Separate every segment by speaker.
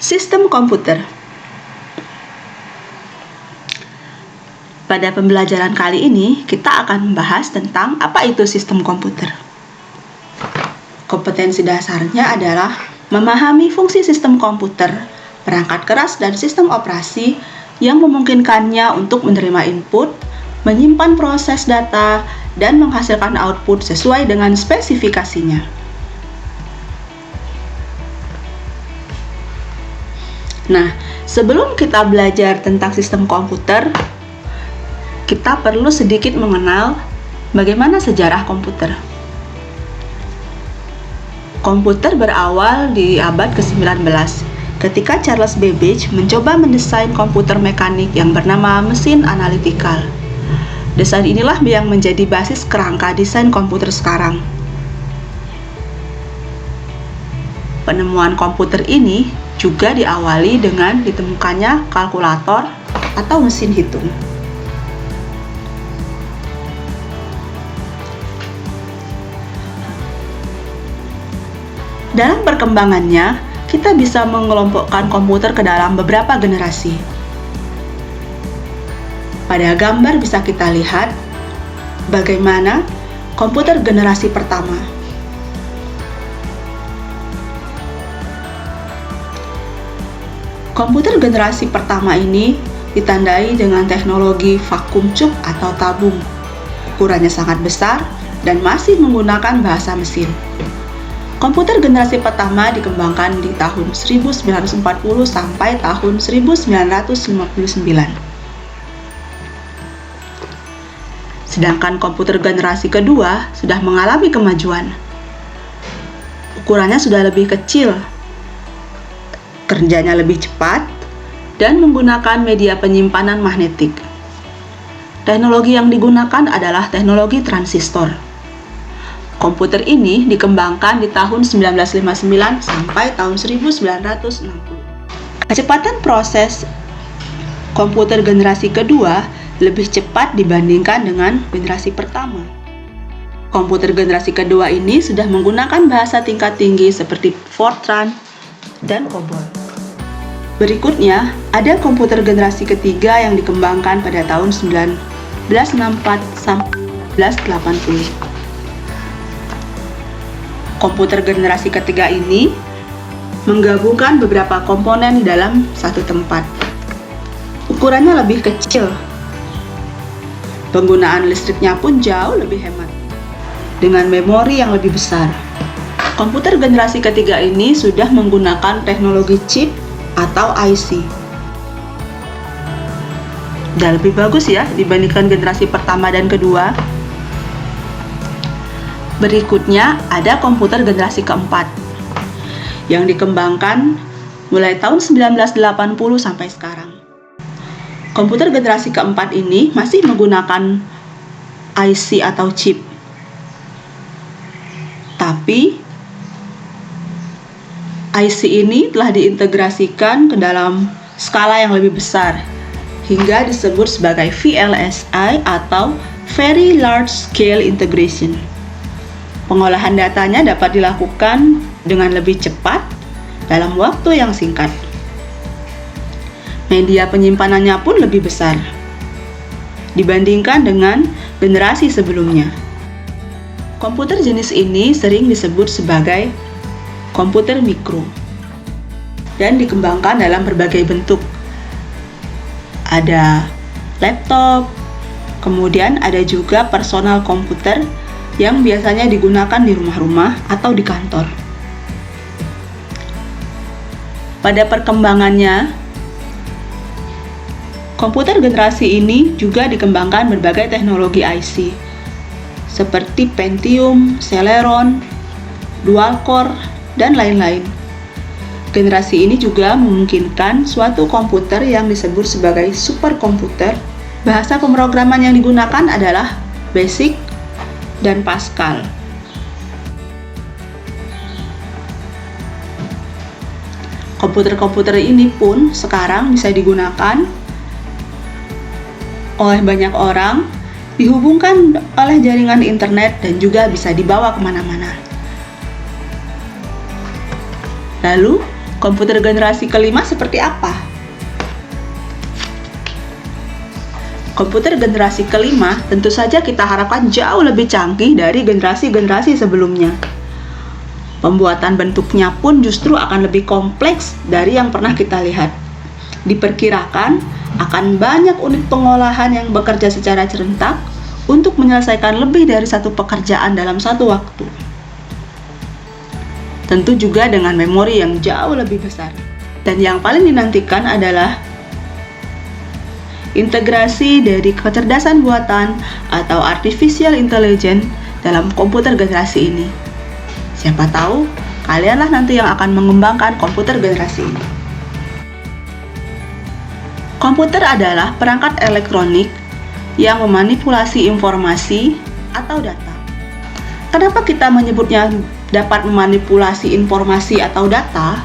Speaker 1: Sistem komputer. Pada pembelajaran kali ini, kita akan membahas tentang apa itu sistem komputer. Kompetensi dasarnya adalah memahami fungsi sistem komputer, perangkat keras dan sistem operasi yang memungkinkannya untuk menerima input, menyimpan proses data, dan menghasilkan output sesuai dengan spesifikasinya. Nah, sebelum kita belajar tentang sistem komputer, kita perlu sedikit mengenal bagaimana sejarah komputer. Komputer berawal di abad ke-19 ketika Charles Babbage mencoba mendesain komputer mekanik yang bernama mesin analitikal. Desain inilah yang menjadi basis kerangka desain komputer sekarang. Penemuan komputer ini juga diawali dengan ditemukannya kalkulator atau mesin hitung. Dalam perkembangannya, kita bisa mengelompokkan komputer ke dalam beberapa generasi. Pada gambar bisa kita lihat bagaimana komputer generasi pertama. Komputer generasi pertama ini ditandai dengan teknologi vakum tube atau tabung. Ukurannya sangat besar dan masih menggunakan bahasa mesin. Komputer generasi pertama dikembangkan di tahun 1940 sampai tahun 1959. Sedangkan komputer generasi kedua sudah mengalami kemajuan. Ukurannya sudah lebih kecil, kerjanya lebih cepat, dan menggunakan media penyimpanan magnetik. Teknologi yang digunakan adalah teknologi transistor. Komputer ini dikembangkan di tahun 1959 sampai tahun 1960. Kecepatan proses komputer generasi kedua lebih cepat dibandingkan dengan generasi pertama. Komputer generasi kedua ini sudah menggunakan bahasa tingkat tinggi seperti Fortran dan COBOL. Berikutnya, ada komputer generasi ketiga yang dikembangkan pada tahun 1964 sampai 1980. Komputer generasi ketiga ini menggabungkan beberapa komponen di dalam satu tempat. Ukurannya lebih kecil. Penggunaan listriknya pun jauh lebih hemat, dengan memori yang lebih besar. Komputer generasi ketiga ini sudah menggunakan teknologi chip atau IC. Dan lebih bagus ya dibandingkan generasi pertama dan kedua. Berikutnya ada komputer generasi keempat yang dikembangkan mulai tahun 1980 sampai sekarang. Komputer generasi keempat ini masih menggunakan IC atau chip. Tapi IC ini telah diintegrasikan ke dalam skala yang lebih besar hingga disebut sebagai VLSI atau Very Large Scale Integration. Pengolahan datanya dapat dilakukan dengan lebih cepat dalam waktu yang singkat. Media penyimpanannya pun lebih besar dibandingkan dengan generasi sebelumnya. Komputer jenis ini sering disebut sebagai komputer mikro dan dikembangkan dalam berbagai bentuk. Ada laptop, kemudian ada juga personal komputer yang biasanya digunakan di rumah-rumah atau di kantor. Pada perkembangannya, komputer generasi ini juga dikembangkan berbagai teknologi IC seperti Pentium, Celeron, Dual Core, dan lain-lain. Generasi ini juga memungkinkan suatu komputer yang disebut sebagai superkomputer. Bahasa pemrograman yang digunakan adalah BASIC dan Pascal. Komputer-komputer ini pun sekarang bisa digunakan oleh banyak orang, dihubungkan oleh jaringan internet, dan juga bisa dibawa kemana-mana. Lalu, Komputer generasi kelima seperti apa? Komputer generasi kelima tentu saja kita harapkan jauh lebih canggih dari generasi-generasi sebelumnya. Pembuatan bentuknya pun justru akan lebih kompleks dari yang pernah kita lihat. Diperkirakan akan banyak unit pengolahan yang bekerja secara serentak untuk menyelesaikan lebih dari satu pekerjaan dalam satu waktu. Tentu juga dengan memori yang jauh lebih besar. Dan yang paling dinantikan adalah integrasi dari kecerdasan buatan atau artificial intelligence dalam komputer generasi ini. Siapa tahu, kalianlah nanti yang akan mengembangkan komputer generasi ini. Komputer adalah perangkat elektronik yang memanipulasi informasi atau data. Kenapa kita menyebutnya dapat memanipulasi informasi atau data?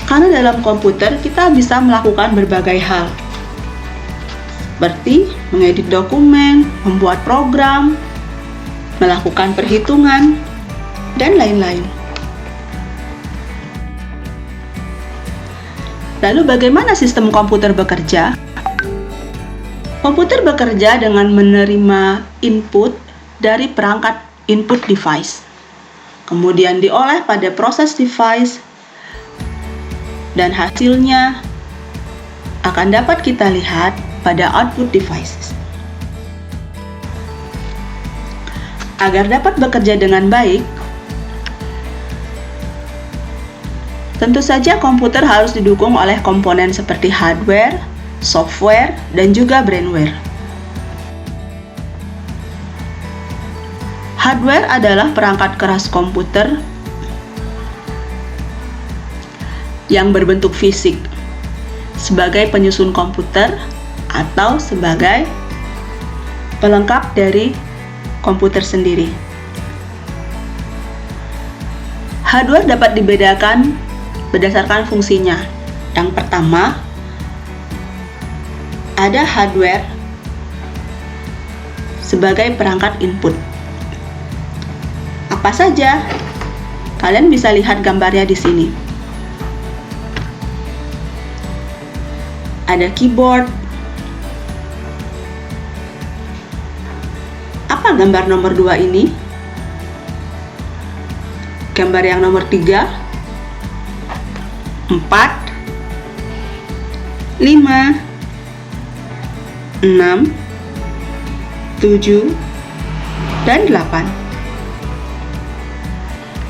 Speaker 1: Karena dalam komputer kita bisa melakukan berbagai hal, seperti mengedit dokumen, membuat program, melakukan perhitungan, dan lain-lain. Lalu bagaimana sistem komputer bekerja? Komputer bekerja dengan menerima input dari perangkat input device, kemudian diolah pada proses device, dan hasilnya akan dapat kita lihat pada output devices. Agar dapat bekerja dengan baik, tentu saja komputer harus didukung oleh komponen seperti hardware, software, dan juga brainware. Hardware adalah perangkat keras komputer yang berbentuk fisik sebagai penyusun komputer atau sebagai pelengkap dari komputer sendiri. Hardware dapat dibedakan berdasarkan fungsinya. Yang pertama, ada hardware sebagai perangkat input. Apa saja? Kalian bisa lihat gambarnya di sini. Ada keyboard. Apa gambar nomor 2 ini? Gambar yang nomor 3, 4, 5, 6, 7, dan 8.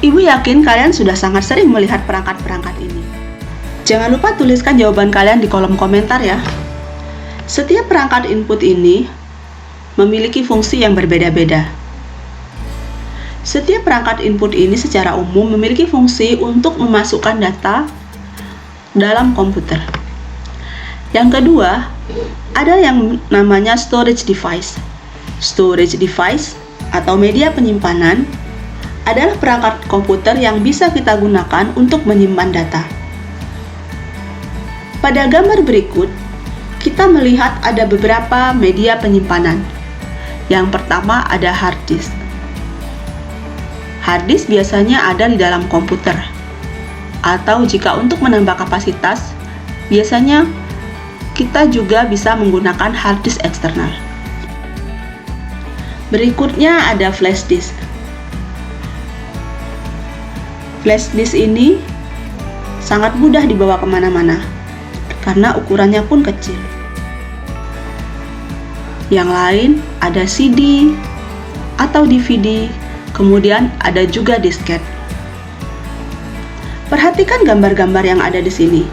Speaker 1: Ibu yakin kalian sudah sangat sering melihat perangkat-perangkat ini. Jangan lupa tuliskan jawaban kalian di kolom komentar ya. Setiap perangkat input ini memiliki fungsi yang berbeda-beda. Setiap perangkat input ini secara umum memiliki fungsi untuk memasukkan data dalam komputer. Yang kedua, ada yang namanya storage device. Storage device atau media penyimpanan adalah perangkat komputer yang bisa kita gunakan untuk menyimpan data. Pada gambar berikut, kita melihat ada beberapa media penyimpanan. Yang pertama ada hard disk. Hard disk biasanya ada di dalam komputer, atau jika untuk menambah kapasitas, biasanya kita juga bisa menggunakan hard disk eksternal. Berikutnya ada flash disk. Flash disk ini sangat mudah dibawa kemana-mana karena ukurannya pun kecil. Yang lain ada CD atau DVD, kemudian ada juga disket. Perhatikan gambar-gambar yang ada di sini.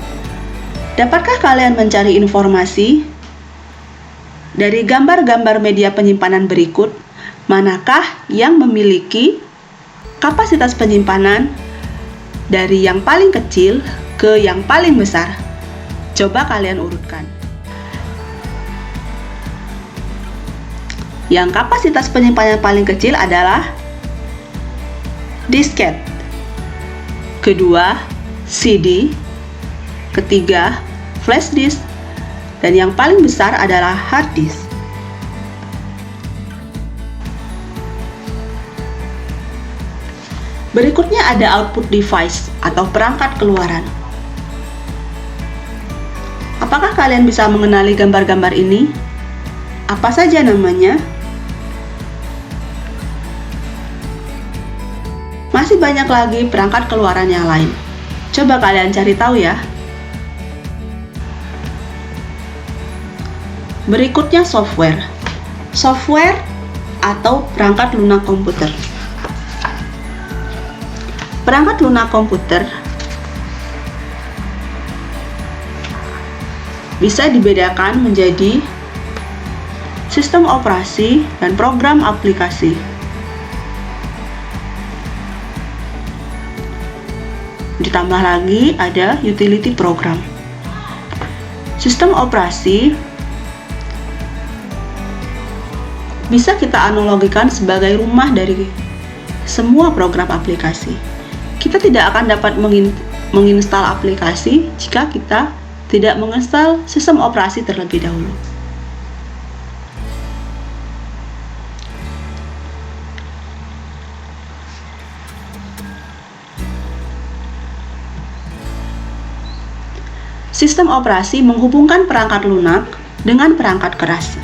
Speaker 1: Dapatkah kalian mencari informasi dari gambar-gambar media penyimpanan berikut? Manakah yang memiliki kapasitas penyimpanan dari yang paling kecil ke yang paling besar? Coba kalian urutkan. Yang kapasitas penyimpanan paling kecil adalah disket. Kedua, CD. Ketiga, flash disk. Dan yang paling besar adalah hard disk. Berikutnya ada output device atau perangkat keluaran. Apakah kalian bisa mengenali gambar-gambar ini? Apa saja namanya? Masih banyak lagi perangkat keluaran yang lain. Coba kalian cari tahu ya. Berikutnya software. Software atau perangkat lunak komputer. Perangkat lunak komputer bisa dibedakan menjadi sistem operasi dan program aplikasi. Ditambah lagi ada utility program. Sistem operasi bisa kita analogikan sebagai rumah dari semua program aplikasi. Kita tidak akan dapat menginstal aplikasi jika kita tidak menginstal sistem operasi terlebih dahulu. Sistem operasi menghubungkan perangkat lunak dengan perangkat keras.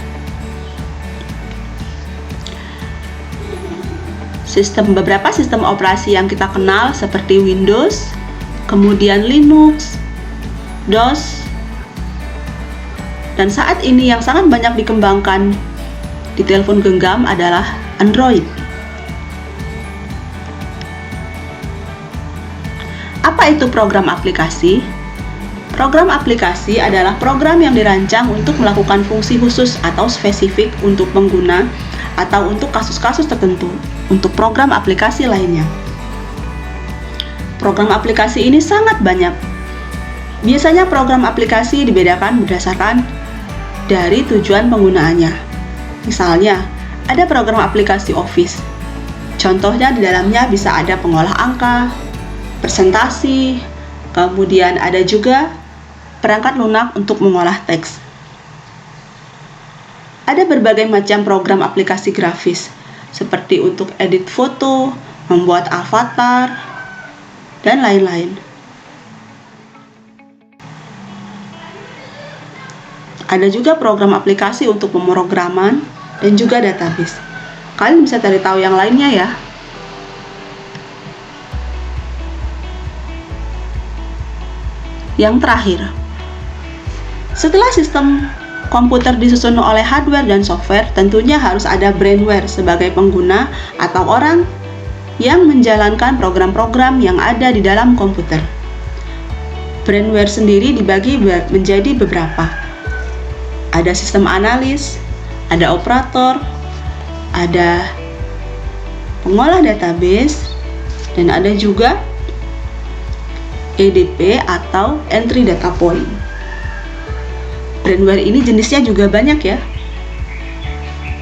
Speaker 1: Beberapa sistem operasi yang kita kenal seperti Windows, kemudian Linux, DOS, dan saat ini yang sangat banyak dikembangkan di telepon genggam adalah Android. Apa itu program aplikasi? Program aplikasi adalah program yang dirancang untuk melakukan fungsi khusus atau spesifik untuk pengguna atau untuk kasus-kasus tertentu untuk program aplikasi lainnya. Program aplikasi ini sangat banyak. Biasanya program aplikasi dibedakan berdasarkan dari tujuan penggunaannya. Misalnya, ada program aplikasi Office. Contohnya di dalamnya bisa ada pengolah angka, presentasi, kemudian ada juga perangkat lunak untuk mengolah teks. Ada berbagai macam program aplikasi grafis, seperti untuk edit foto, membuat avatar, dan lain-lain. Ada juga program aplikasi untuk pemrograman dan juga database. Kalian bisa cari tahu yang lainnya ya. Yang terakhir, setelah sistem komputer disusun oleh hardware dan software, tentunya harus ada brainware sebagai pengguna atau orang yang menjalankan program-program yang ada di dalam komputer. Brainware sendiri dibagi menjadi beberapa. Ada sistem analis, ada operator, ada pengolah database, dan ada juga EDP atau entry data point. Brainware ini jenisnya juga banyak ya.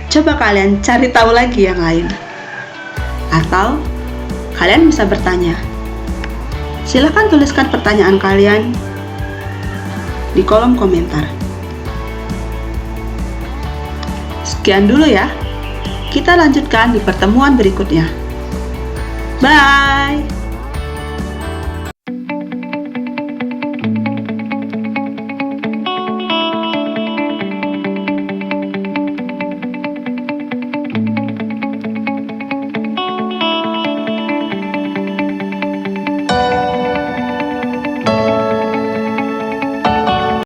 Speaker 1: Coba kalian cari tahu lagi yang lain. Atau kalian bisa bertanya. Silahkan tuliskan pertanyaan kalian di kolom komentar. Sekian dulu ya. Kita lanjutkan di pertemuan berikutnya. Bye!